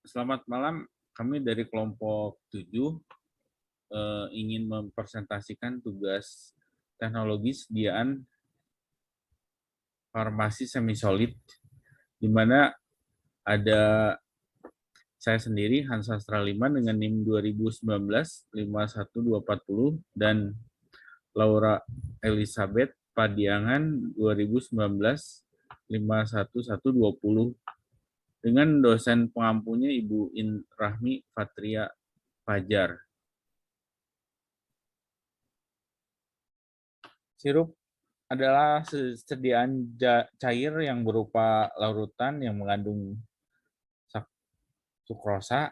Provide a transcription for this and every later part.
Selamat malam, kami dari kelompok 7 ingin mempresentasikan tugas teknologi sediaan farmasi semi solid, di mana ada saya sendiri Hans Sastra Liman dengan NIM 2019 51240 dan Laura Elizabeth Padiangan 2019 51120 dengan dosen pengampunya Ibu Rahmi Fatria Fajar. Sirup adalah sediaan cair yang berupa larutan yang mengandung sukrosa,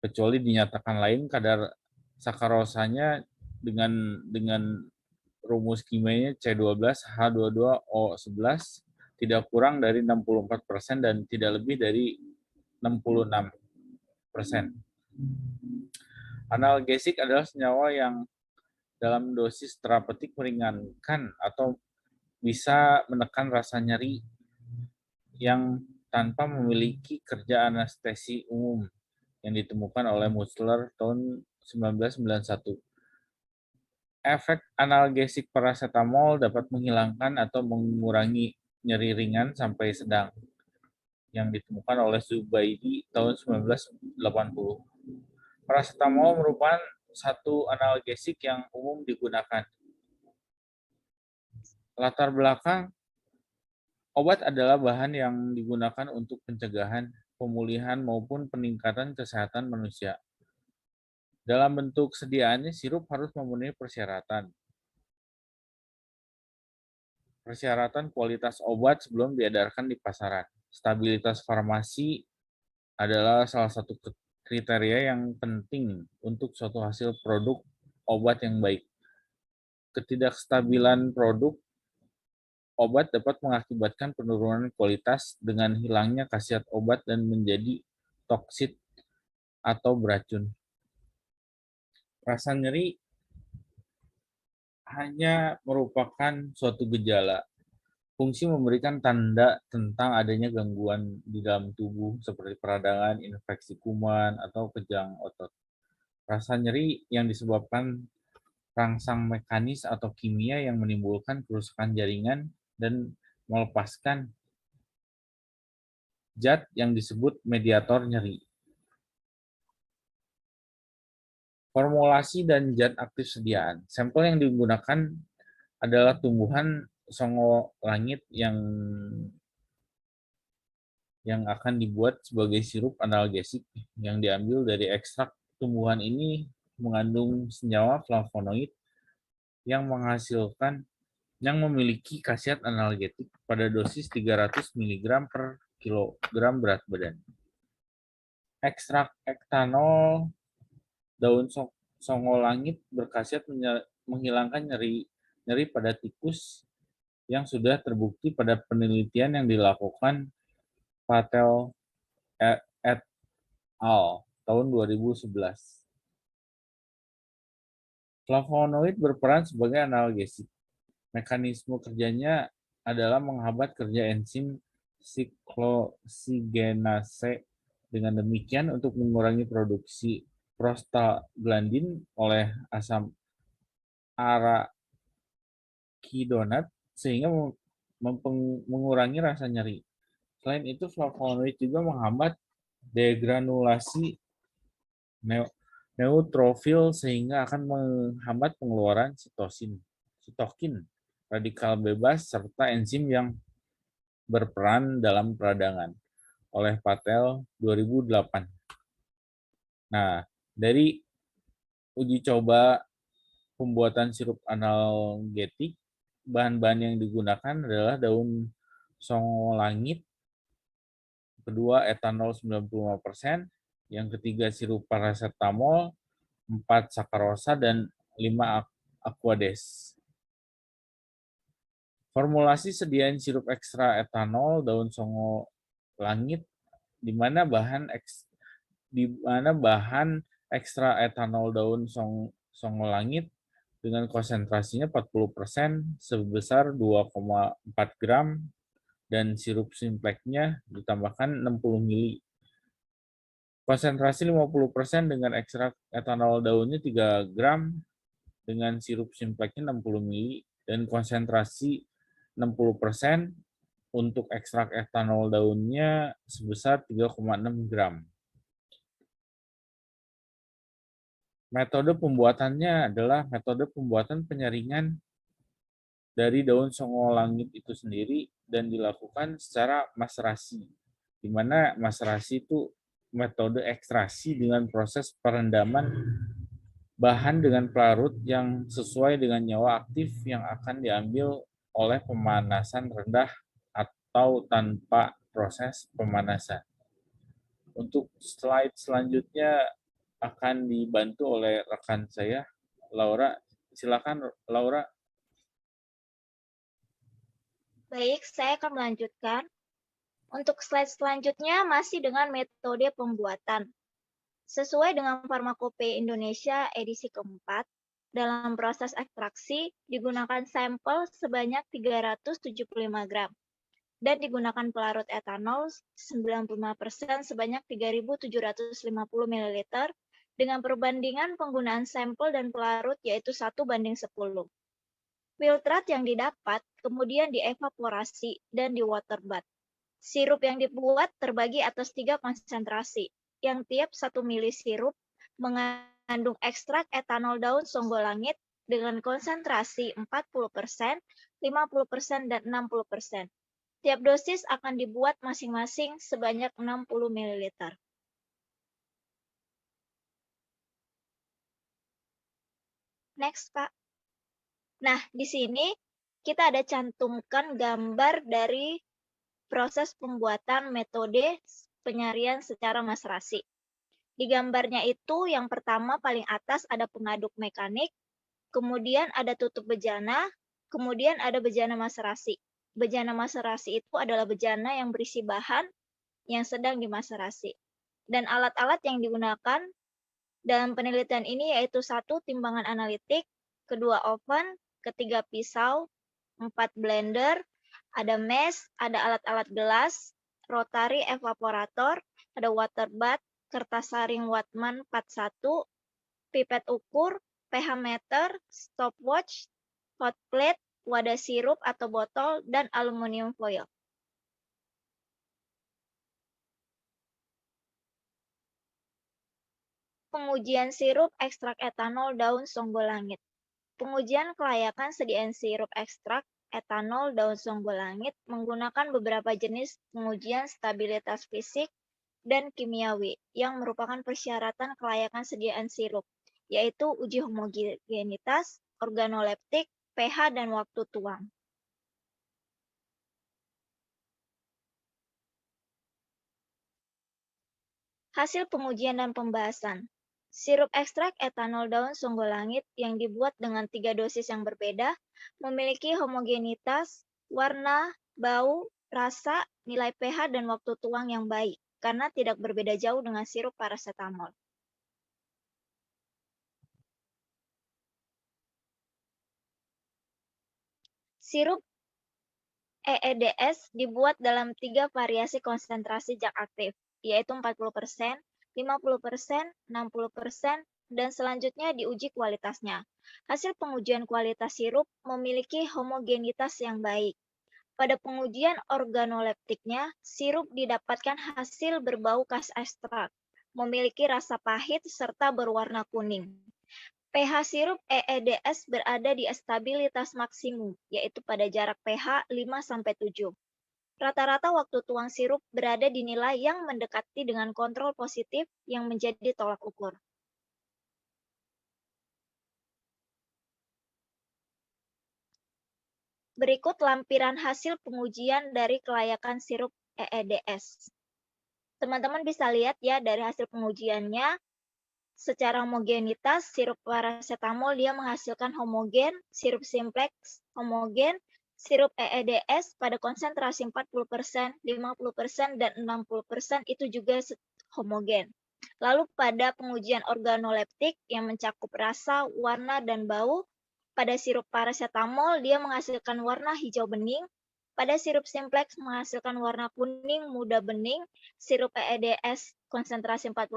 kecuali dinyatakan lain kadar sakarosanya dengan rumus kimianya C12H22O11 tidak kurang dari 64% dan tidak lebih dari 66%. Analgesik adalah senyawa yang dalam dosis terapeutik meringankan atau bisa menekan rasa nyeri yang tanpa memiliki kerja anestesi umum yang ditemukan oleh Mutzler tahun 1991. Efek analgesik paracetamol dapat menghilangkan atau mengurangi nyeri ringan sampai sedang yang ditemukan oleh Zubaidi tahun 1980. Paracetamol merupakan satu analgesik yang umum digunakan. Latar belakang, obat adalah bahan yang digunakan untuk pencegahan, pemulihan, maupun peningkatan kesehatan manusia. Dalam bentuk sediaannya, sirup harus memenuhi persyaratan. Persyaratan kualitas obat sebelum diedarkan di pasaran. Stabilitas farmasi adalah salah satu kriteria yang penting untuk suatu hasil produk obat yang baik. Ketidakstabilan produk obat dapat mengakibatkan penurunan kualitas dengan hilangnya khasiat obat dan menjadi toksit atau beracun. Rasa nyeri hanya merupakan suatu gejala. Fungsi memberikan tanda tentang adanya gangguan di dalam tubuh seperti peradangan, infeksi kuman, atau kejang otot. Rasa nyeri yang disebabkan rangsang mekanis atau kimia yang menimbulkan kerusakan jaringan dan melepaskan zat yang disebut mediator nyeri. Formulasi dan zat aktif sediaan. Sampel yang digunakan adalah tumbuhan songo langit yang akan dibuat sebagai sirup analgesik yang diambil dari ekstrak tumbuhan ini mengandung senyawa flavonoid yang memiliki khasiat analgetik pada dosis 300 mg per kilogram berat badan. Ekstrak ektanol daun songo langit berkhasiat menghilangkan nyeri pada tikus yang sudah terbukti pada penelitian yang dilakukan Patel et al. Tahun 2011. Flavonoid berperan sebagai analgesik. Mekanisme kerjanya adalah menghambat kerja enzim siklosigenase. Dengan demikian, untuk mengurangi produksi prostaglandin oleh asam arakidonat sehingga mengurangi rasa nyeri. Selain itu, flavonoid juga menghambat degranulasi neutrofil sehingga akan menghambat pengeluaran sitokin, radikal bebas, serta enzim yang berperan dalam peradangan oleh Patel 2008. Nah, dari uji coba pembuatan sirup analgetik, bahan-bahan yang digunakan adalah daun songo langit, kedua etanol 95%, yang ketiga sirup paracetamol, 4 sakarosa, dan 5 aquades. Formulasi sediaan sirup ekstra etanol daun songo langit di mana bahan ekstra etanol daun songo langit dengan konsentrasinya 40% sebesar 2,4 gram dan sirup simpleknya ditambahkan 60 ml Konsentrasi 50% dengan ekstrak etanol daunnya 3 gram, dengan sirup simpleknya 60 ml, dan konsentrasi 60% untuk ekstrak etanol daunnya sebesar 3,6 gram. Metode pembuatannya adalah metode pembuatan penyaringan dari daun songo langit itu sendiri dan dilakukan secara maserasi, di mana maserasi itu metode ekstraksi dengan proses perendaman bahan dengan pelarut yang sesuai dengan nyawa aktif yang akan diambil oleh pemanasan rendah atau tanpa proses pemanasan. Untuk slide selanjutnya akan dibantu oleh rekan saya, Laura. Silakan, Laura. Baik, saya akan melanjutkan. Untuk slide selanjutnya masih dengan metode pembuatan. Sesuai dengan Farmakope Indonesia edisi keempat, dalam proses ekstraksi digunakan sampel sebanyak 375 gram dan digunakan pelarut etanol 95% sebanyak 3.750 ml dengan perbandingan penggunaan sampel dan pelarut yaitu 1:10. Filtrat yang didapat kemudian dievaporasi dan di water bath. Sirup yang dibuat terbagi atas 3 konsentrasi, yang tiap 1 ml sirup mengandung ekstrak etanol daun songgolangit dengan konsentrasi 40%, 50%, dan 60%. Tiap dosis akan dibuat masing-masing sebanyak 60 ml. Next, Pak. Nah, di sini kita ada cantumkan gambar dari proses pembuatan metode penyaringan secara maserasi. Di gambarnya itu yang pertama paling atas ada pengaduk mekanik, kemudian ada tutup bejana, kemudian ada bejana maserasi. Bejana maserasi itu adalah bejana yang berisi bahan yang sedang dimaserasi. Dan alat-alat yang digunakan dalam penelitian ini yaitu 1. Timbangan analitik, 2. Oven, 3. Pisau, 4. Blender, ada mesh, ada alat-alat gelas, rotary evaporator, ada water bath, kertas saring Wattman 41, pipet ukur, pH meter, stopwatch, hot plate, wadah sirup atau botol, dan aluminium foil. Pengujian sirup ekstrak etanol daun songgolangit. Pengujian kelayakan sediaan sirup ekstrak etanol daun songgolangit menggunakan beberapa jenis pengujian stabilitas fisik dan kimiawi yang merupakan persyaratan kelayakan sediaan sirup, yaitu uji homogenitas, organoleptik, pH, dan waktu tuang. Hasil pengujian dan pembahasan. Sirup ekstrak etanol daun songgolangit yang dibuat dengan 3 dosis yang berbeda memiliki homogenitas, warna, bau, rasa, nilai pH, dan waktu tuang yang baik karena tidak berbeda jauh dengan sirup parasetamol. Sirup EEDS dibuat dalam 3 variasi konsentrasi zat aktif, yaitu 40%, 50%, 60%, dan selanjutnya diuji kualitasnya. Hasil pengujian kualitas sirup memiliki homogenitas yang baik. Pada pengujian organoleptiknya, sirup didapatkan hasil berbau khas ekstrak, memiliki rasa pahit serta berwarna kuning. pH sirup EEDS berada di stabilitas maksimum, yaitu pada jarak pH 5-7. Rata-rata waktu tuang sirup berada di nilai yang mendekati dengan kontrol positif yang menjadi tolak ukur. Berikut lampiran hasil pengujian dari kelayakan sirup EEDS. Teman-teman bisa lihat ya dari hasil pengujiannya, secara homogenitas sirup parasetamol dia menghasilkan homogen, sirup simplex homogen, sirup EEDS pada konsentrasi 40%, 50%, dan 60% itu juga homogen. Lalu pada pengujian organoleptik yang mencakup rasa, warna, dan bau, pada sirup parasetamol dia menghasilkan warna hijau bening, Pada sirup simplex menghasilkan warna kuning muda bening, sirup EEDS konsentrasi 40%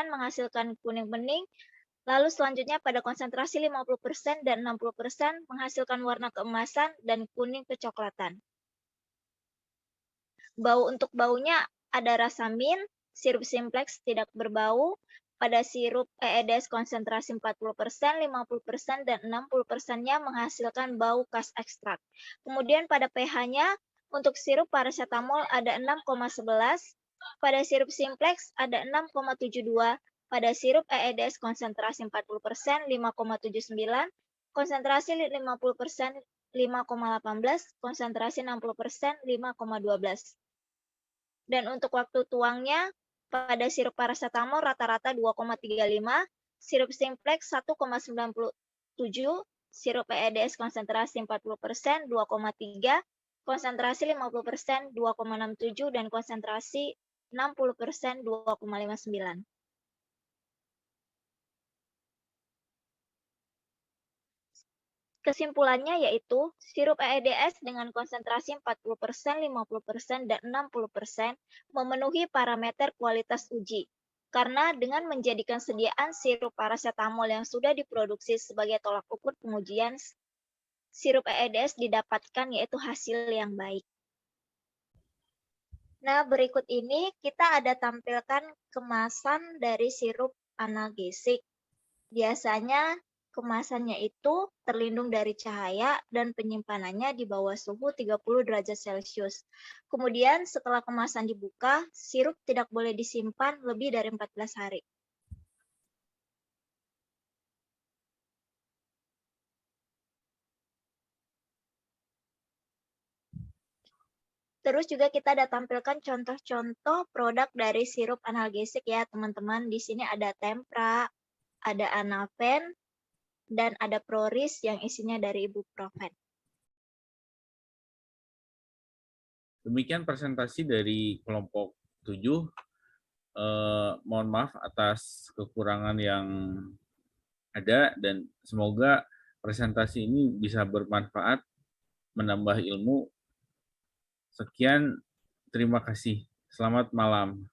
menghasilkan kuning bening, lalu selanjutnya pada konsentrasi 50% dan 60% menghasilkan warna keemasan dan kuning kecoklatan. Untuk baunya ada rasa mint, sirup simplex tidak berbau, pada sirup EEDS konsentrasi 40%, 50%, dan 60%-nya menghasilkan bau khas ekstrak. Kemudian pada pH-nya, untuk sirup paracetamol ada 6,11, pada sirup simplex ada 6,72, pada sirup EEDS konsentrasi 40%, 5,79, konsentrasi 50%, 5,18, konsentrasi 60%, 5,12. Dan untuk waktu tuangnya, pada sirup paracetamol rata-rata 2,35, sirup simplex 1,97, sirup EEDS konsentrasi 40%, 2,3, konsentrasi 50%, 2,67, dan konsentrasi 60%, 2,59. Kesimpulannya yaitu, sirup EEDS dengan konsentrasi 40%, 50%, dan 60% memenuhi parameter kualitas uji. Karena dengan menjadikan sediaan sirup paracetamol yang sudah diproduksi sebagai tolak ukur pengujian, sirup EEDS didapatkan yaitu hasil yang baik. Nah, berikut ini kita ada tampilkan kemasan dari sirup analgesik. Biasanya kemasannya itu terlindung dari cahaya dan penyimpanannya di bawah suhu 30 derajat Celcius. Kemudian setelah kemasan dibuka, sirup tidak boleh disimpan lebih dari 14 hari. Terus juga kita ada tampilkan contoh-contoh produk dari sirup analgesik ya teman-teman. Di sini ada Tempra, ada Anaven, dan ada Proris yang isinya dari ibuprofen. Demikian presentasi dari kelompok 7. Mohon maaf atas kekurangan yang ada dan semoga presentasi ini bisa bermanfaat, menambah ilmu. Sekian, terima kasih. Selamat malam.